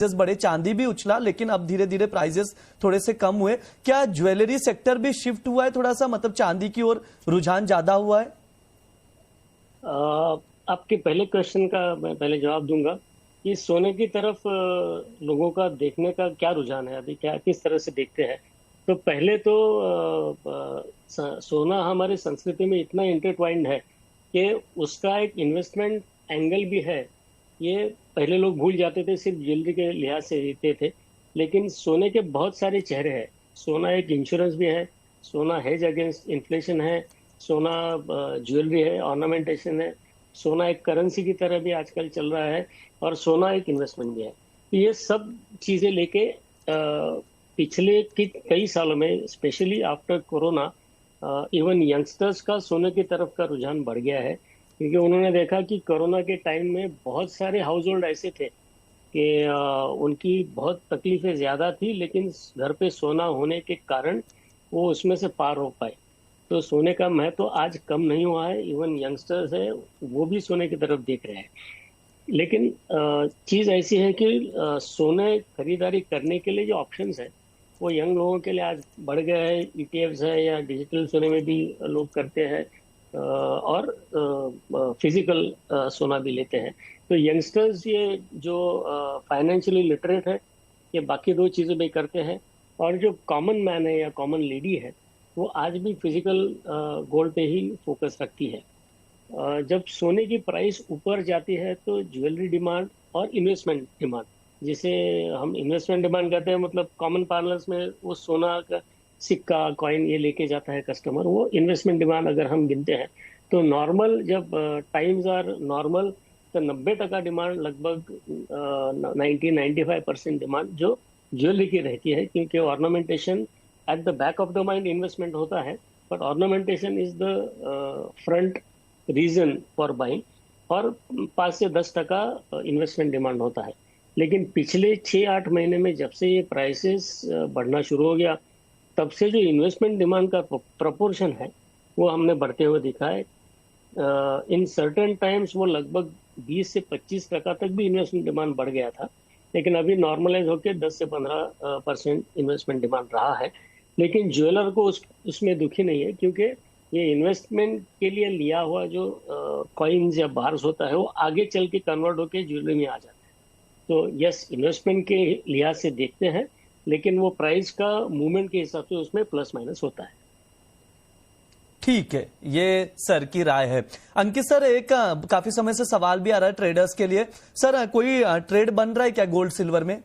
बढ़े, चांदी भी उछला, लेकिन अब धीरे धीरे प्राइसेस थोड़े से कम हुए। क्या ज्वेलरी सेक्टर भी शिफ्ट हुआ है थोड़ा सा, मतलब चांदी की ओर रुझान ज्यादा हुआ है? आपके पहले क्वेश्चन का मैं पहले जवाब दूंगा कि सोने की तरफ लोगों का देखने का क्या रुझान है, अभी क्या किस तरह से देखते हैं। तो पहले तो सोना हमारी संस्कृति में इतना इंटरट्वाइंड है कि उसका एक इन्वेस्टमेंट एंगल भी है। ये पहले लोग भूल जाते थे, सिर्फ ज्वेलरी के लिहाज से लेते थे, लेकिन सोने के बहुत सारे चेहरे हैं। सोना एक इंश्योरेंस भी है, सोना हेज अगेंस्ट इन्फ्लेशन है, सोना ज्वेलरी है, ऑर्नामेंटेशन है, सोना एक करेंसी की तरह भी आजकल चल रहा है, और सोना एक इन्वेस्टमेंट भी है। तो ये सब चीजें लेके पिछले कई सालों में, specially after corona, even youngsters का सोने की तरफ का रुझान बढ़ गया है, क्योंकि उन्होंने देखा कि कोरोना के टाइम में बहुत सारे हाउस होल्ड ऐसे थे कि उनकी बहुत तकलीफें ज्यादा थी, लेकिन घर पे सोना होने के कारण वो उसमें से पार हो पाए। तो सोने का महत्व तो आज कम नहीं हुआ है। इवन यंगस्टर्स है वो भी सोने की तरफ देख रहे हैं। लेकिन चीज ऐसी है कि सोने खरीदारी करने के लिए जो ऑप्शंस है वो यंग लोगों के लिए आज बढ़ गए हैं। ईटीएफ्स है या डिजिटल सोने में भी लोग करते हैं, और फिजिकल सोना भी लेते हैं। तो यंगस्टर्स ये जो फाइनेंशियली लिटरेट है, ये बाकी दो चीजें भी करते हैं, और जो कॉमन मैन है या कॉमन लेडी है वो आज भी फिजिकल गोल्ड पे ही फोकस रखती है। जब सोने की प्राइस ऊपर जाती है तो ज्वेलरी डिमांड और इन्वेस्टमेंट डिमांड, जिसे हम इन्वेस्टमेंट डिमांड कहते हैं, मतलब कॉमन पार्लर्स में वो सोना का सिक्का कॉइन ये लेके जाता है कस्टमर, वो इन्वेस्टमेंट डिमांड अगर हम गिनते हैं तो नॉर्मल जब टाइम्स आर नॉर्मल तो 90% डिमांड, लगभग 90-95% डिमांड जो ज्वेलरी की रहती है, क्योंकि ornamentation at the back of the mind investment होता है, but ornamentation is the front reason for buying, और 5 से 10% इन्वेस्टमेंट डिमांड होता है। लेकिन पिछले 6-8 महीने में जब से ये प्राइसेस बढ़ना शुरू हो गया, तब से जो इन्वेस्टमेंट डिमांड का प्रपोर्शन है वो हमने बढ़ते हुए दिखा है। इन सर्टेन टाइम्स वो लगभग 20 से 25% तक भी इन्वेस्टमेंट डिमांड बढ़ गया था, लेकिन अभी नॉर्मलाइज होकर 10 से 15% इन्वेस्टमेंट डिमांड रहा है। लेकिन ज्वेलर को उसमें दुखी नहीं है, क्योंकि ये इन्वेस्टमेंट के लिए लिया हुआ जो कॉइन्स या बार्स होता है वो आगे चल के कन्वर्ट होकर ज्वेलरी में आ जाता है। तो यस, इन्वेस्टमेंट के लिहाज से देखते हैं, लेकिन वो प्राइस का मूवमेंट के हिसाब से उसमें प्लस माइनस होता है। ठीक है, ये सर की राय है। अंकित सर, एक काफी समय से सवाल भी आ रहा है ट्रेडर्स के लिए। सर, कोई ट्रेड बन रहा है क्या गोल्ड सिल्वर में?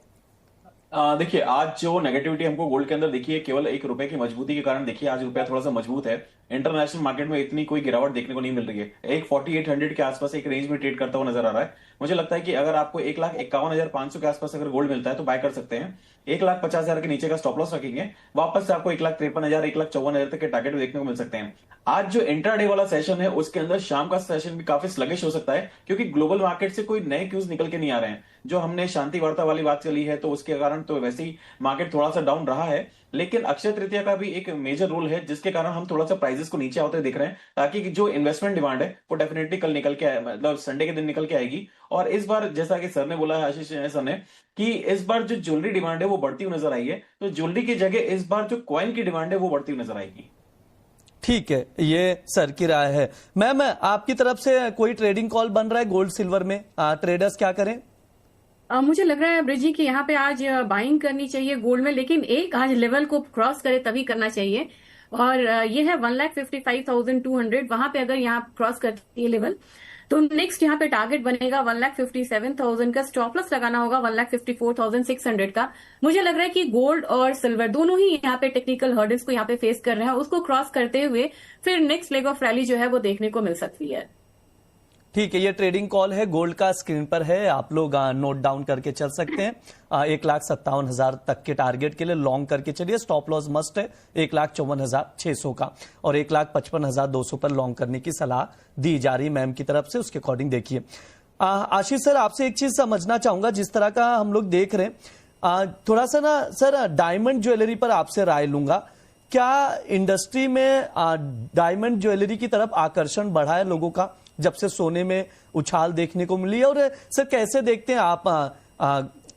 देखिए, आज जो नेगेटिविटी हमको गोल्ड के अंदर देखिए, केवल एक रुपए की मजबूती के कारण देखिए आज रुपया थोड़ा सा मजबूत है। इंटरनेशनल मार्केट में इतनी कोई गिरावट देखने को नहीं मिल रही है। एक 4800 के आसपास एक रेंज में ट्रेड करता हुआ नजर आ रहा है। मुझे लगता है कि अगर आपको 1,51,500 के आसपास अगर गोल्ड मिलता है तो बाय कर सकते हैं। 1,50,000 के नीचे का स्टॉप लॉस रखेंगे, वापस से आपको 1,53,000 1,54,000 तक के टारगेट देखने को मिल सकते हैं। आज जो इंट्राडे वाला सेशन है उसके अंदर शाम का सेशन भी काफी स्लगिश हो सकता है, क्योंकि ग्लोबल मार्केट से कोई नए क्यूज निकल के नहीं आ रहे हैं। जो हमने शांति वार्ता वाली बात चली है तो उसके कारण तो वैसे ही मार्केट थोड़ा सा डाउन रहा है, लेकिन अक्षय तृतीया का भी एक मेजर रोल है, जिसके कारण हम थोड़ा सा प्राइसेस को नीचे आते दिख रहे हैं, ताकि जो इन्वेस्टमेंट डिमांड है वो डेफिनेटली कल निकल के मतलब संडे के दिन निकल के आएगी। और इस बार जैसा कि सर ने बोला है, आशीष सर ने, कि इस बार जो ज्वेलरी डिमांड है वो बढ़ती हुई नजर आई है, तो ज्वेलरी की जगह इस बार जो कॉइन की डिमांड है वो बढ़ती हुई नजर आएगी। ठीक है, ये सर की राय है। मैम, आपकी तरफ से कोई ट्रेडिंग कॉल बन रहा है गोल्ड सिल्वर में? ट्रेडर्स क्या करें? मुझे लग रहा है ब्रिजी कि यहाँ पे आज बाइंग करनी चाहिए गोल्ड में, लेकिन एक आज लेवल को क्रॉस करे तभी करना चाहिए, और ये है 1,55,200। वहां पे अगर यहाँ क्रॉस करती है लेवल तो नेक्स्ट यहाँ पे टारगेट बनेगा 1,57,000 का। स्टॉप लॉस लगाना होगा 1,54,600 का। मुझे लग रहा है कि गोल्ड और सिल्वर दोनों ही यहाँ पे टेक्निकल हर्डल्स को यहाँ पे फेस कर रहे हैं, उसको क्रॉस करते हुए फिर नेक्स्ट लेग ऑफ रैली जो है वो देखने को मिल सकती है। ठीक है, ये ट्रेडिंग कॉल है, गोल्ड का स्क्रीन पर है, आप लोग नोट डाउन करके चल सकते हैं। 1,57,000 तक के टारगेट के लिए लॉन्ग करके चलिए। स्टॉप लॉस मस्ट है 1,54,600 का, और 1,55,200 पर लॉन्ग करने की सलाह दी जा रही मैम की तरफ से, उसके अकॉर्डिंग देखिए। आशीष सर, आपसे एक चीज समझना चाहूंगा, जिस तरह का हम लोग देख रहे हैं, थोड़ा सा ना सर डायमंड ज्वेलरी पर आपसे राय लूंगा। क्या इंडस्ट्री में डायमंड ज्वेलरी की तरफ आकर्षण बढ़ा है लोगों का जब से सोने में उछाल देखने को मिली है? और सर कैसे देखते हैं आप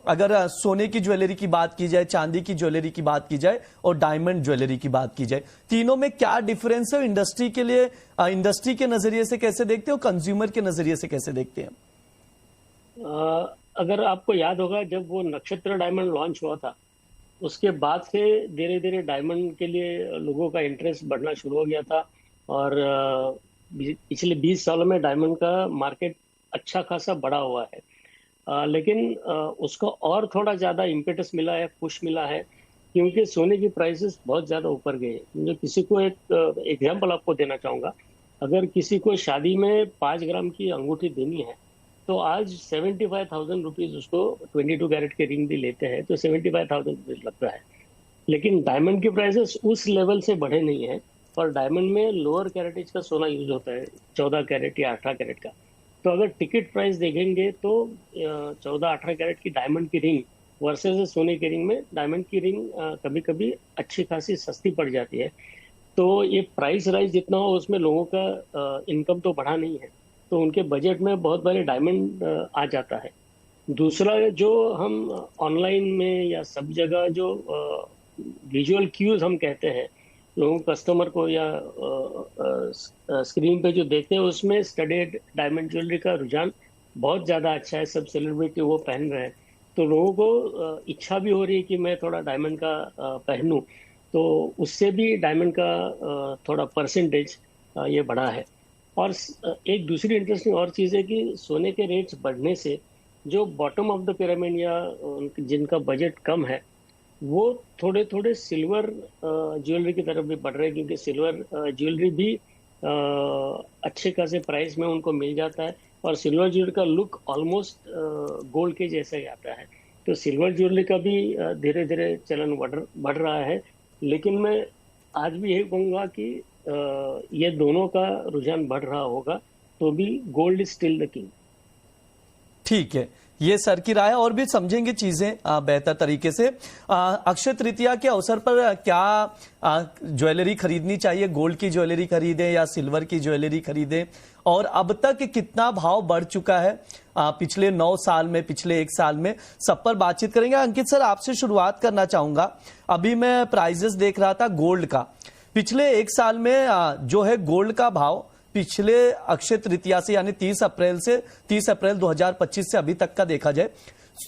अगर सोने की ज्वेलरी की बात की जाए, चांदी की ज्वेलरी की बात की जाए और डायमंड ज्वेलरी की बात की जाए, तीनों में क्या डिफरेंस है? इंडस्ट्री के लिए, इंडस्ट्री के नजरिए से कैसे देखते हो, कंज्यूमर के नजरिए से कैसे देखते हैं? अगर आपको याद होगा, जब वो नक्षत्र डायमंड लॉन्च हुआ था, उसके बाद से धीरे धीरे डायमंड के लिए लोगों का इंटरेस्ट बढ़ना शुरू हो गया था। और पिछले 20 सालों में डायमंड का मार्केट अच्छा खासा बढ़ा हुआ है। लेकिन उसको और थोड़ा ज़्यादा इम्पेटस मिला है, पुश मिला है, क्योंकि सोने की प्राइसेस बहुत ज़्यादा ऊपर गए। मैं किसी को एक एग्जांपल आपको देना चाहूँगा। अगर किसी को शादी में 5 ग्राम की अंगूठी देनी है, तो आज 75,000 रुपीज़, उसको 22 कैरेट के रिंग भी लेते हैं तो 75,000 रुपीज़ लगता है। लेकिन डायमंड की प्राइसेस उस लेवल से बढ़े नहीं है, और डायमंड में लोअर कैरेटेज का सोना यूज होता है, 14 कैरेट या 18 कैरेट का। तो अगर टिकट प्राइस देखेंगे तो 14-18 कैरेट की डायमंड की रिंग वर्सेस सोने की रिंग में डायमंड की रिंग कभी कभी अच्छी खासी सस्ती पड़ जाती है। तो ये प्राइस राइज जितना हो, उसमें लोगों का इनकम तो बढ़ा नहीं है, तो उनके बजट में बहुत बड़े डायमंड आ जाता है। दूसरा, जो हम ऑनलाइन में या सब जगह जो विजुअल क्यूज हम कहते हैं, लोगों कस्टमर को या स्क्रीन पे जो देखते हैं, उसमें स्टडेड डायमंड ज्वेलरी का रुझान बहुत ज़्यादा अच्छा है। सब सेलिब्रिटी वो पहन रहे हैं, तो लोगों को इच्छा भी हो रही है कि मैं थोड़ा डायमंड का पहनूं, तो उससे भी डायमंड का थोड़ा परसेंटेज ये बढ़ा है। और एक दूसरी इंटरेस्टिंग और चीज़ है कि सोने के रेट्स बढ़ने से जो बॉटम ऑफ द पिरामिड या जिनका बजट कम है, वो थोड़े थोड़े सिल्वर ज्वेलरी की तरफ भी बढ़ रहे हैं, क्योंकि सिल्वर ज्वेलरी भी अच्छे खासे प्राइस में उनको मिल जाता है, और सिल्वर ज्वेलरी का लुक ऑलमोस्ट गोल्ड के जैसा ही आता है। तो सिल्वर ज्वेलरी का भी धीरे धीरे चलन बढ़ रहा है। लेकिन मैं आज भी यही कहूँगा कि ये दोनों का रुझान बढ़ रहा होगा, तो भी gold is still the king. ठीक है, ये सर की राय, और भी समझेंगे चीजें बेहतर तरीके से। अक्षय तृतीया के अवसर पर क्या ज्वेलरी खरीदनी चाहिए? गोल्ड की ज्वेलरी खरीदें या सिल्वर की ज्वेलरी खरीदें? और अब तक कितना भाव बढ़ चुका है पिछले 9 साल में, पिछले 1 साल में? सब पर बातचीत करेंगे। अंकित सर, आपसे शुरुआत करना चाहूंगा। अभी मैं प्राइजेस देख रहा था गोल्ड का। पिछले 1 साल में जो है गोल्ड का भाव पिछले अक्षय तृतीया से, यानी 30 अप्रैल 2025 से अभी तक का देखा जाए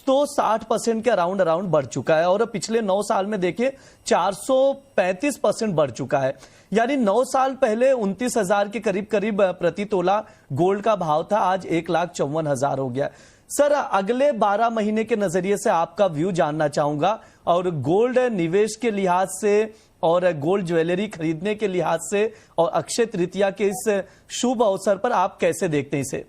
तो 60% के अराउंड बढ़ चुका है। और पिछले 9 साल में देखिए 435% बढ़ चुका है। यानी 9 साल पहले 29,000 के करीब प्रति तोला गोल्ड का भाव था, आज 1,54,000 हो गया। सर, अगले 12 महीने के नजरिए से आपका व्यू जानना चाहूंगा, और गोल्ड निवेश के लिहाज से और गोल्ड ज्वेलरी खरीदने के लिहाज से और अक्षय तृतीया के इस शुभ अवसर पर आप कैसे देखते हैं इसे?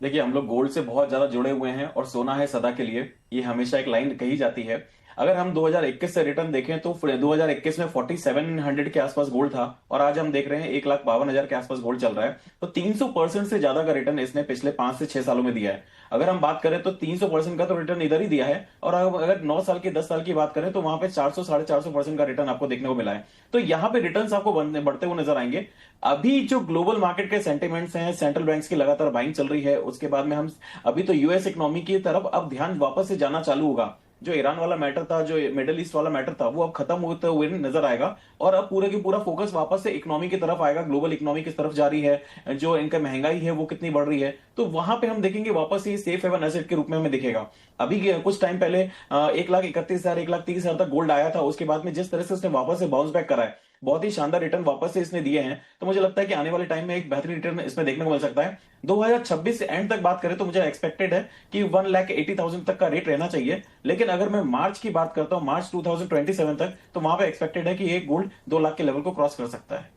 देखिए, हम लोग गोल्ड से बहुत ज्यादा जुड़े हुए हैं और सोना है सदा के लिए, ये हमेशा एक लाइन कही जाती है। अगर हम 2021 से रिटर्न देखें तो 2021 में 4700 के आसपास गोल्ड था, और आज हम देख रहे हैं 1,52,000 के आसपास गोल्ड चल रहा है। तो 300% से ज्यादा का रिटर्न इसने पिछले 5 से 6 सालों में दिया है। अगर हम बात करें तो 300% का तो रिटर्न इधर ही दिया है, और अगर 9 साल की 10 साल की बात करें तो वहां पे 400-450% का रिटर्न आपको देखने को मिला है। तो यहाँ पे रिटर्न आपको बढ़ते हुए नजर आएंगे। अभी जो ग्लोबल मार्केट के सेंटिमेंट्स हैं, सेंट्रल बैंक्स की लगातार बाइंग चल रही है, उसके बाद में हम अभी तो यूएस इकोनॉमी की तरफ अब ध्यान वापस से जाना चालू होगा। जो ईरान वाला मैटर था, जो मिडिल ईस्ट वाला मैटर था, वो अब खत्म होते हुए नजर आएगा, और अब पूरे की पूरा फोकस वापस से इकोनॉमी की तरफ आएगा। ग्लोबल इकोनॉमी किस तरफ जा रही है, जो इनका महंगाई है वो कितनी बढ़ रही है, तो वहां पे हम देखेंगे वापस से सेफ हेवन एसेट के रूप में हमें दिखेगा। अभी कुछ टाइम पहले 1,31,000 1,30,000 तक गोल्ड आया था, उसके बाद में जिस तरह से उसने वापस से बाउंस बैक करा है, बहुत ही शानदार रिटर्न वापस से इसने दिए हैं। तो मुझे लगता है कि आने वाले टाइम में एक बेहतरीन रिटर्न इसमें देखने को मिल सकता है। 2026 से एंड तक बात करें तो मुझे एक्सपेक्टेड है कि 1,80,000 तक का रेट रहना चाहिए। लेकिन अगर मैं मार्च की बात करता हूं, मार्च 2027 तक, तो वहां पे एक्सपेक्टेड है कि एक गोल्ड 2 लाख के लेवल को क्रॉस कर सकता है।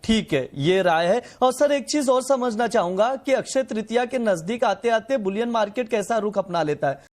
ठीक है, ये राय है। और सर, एक चीज और समझना चाहूंगा कि अक्षय तृतीया के नजदीक आते आते बुलियन मार्केट कैसा रुख अपना लेता है?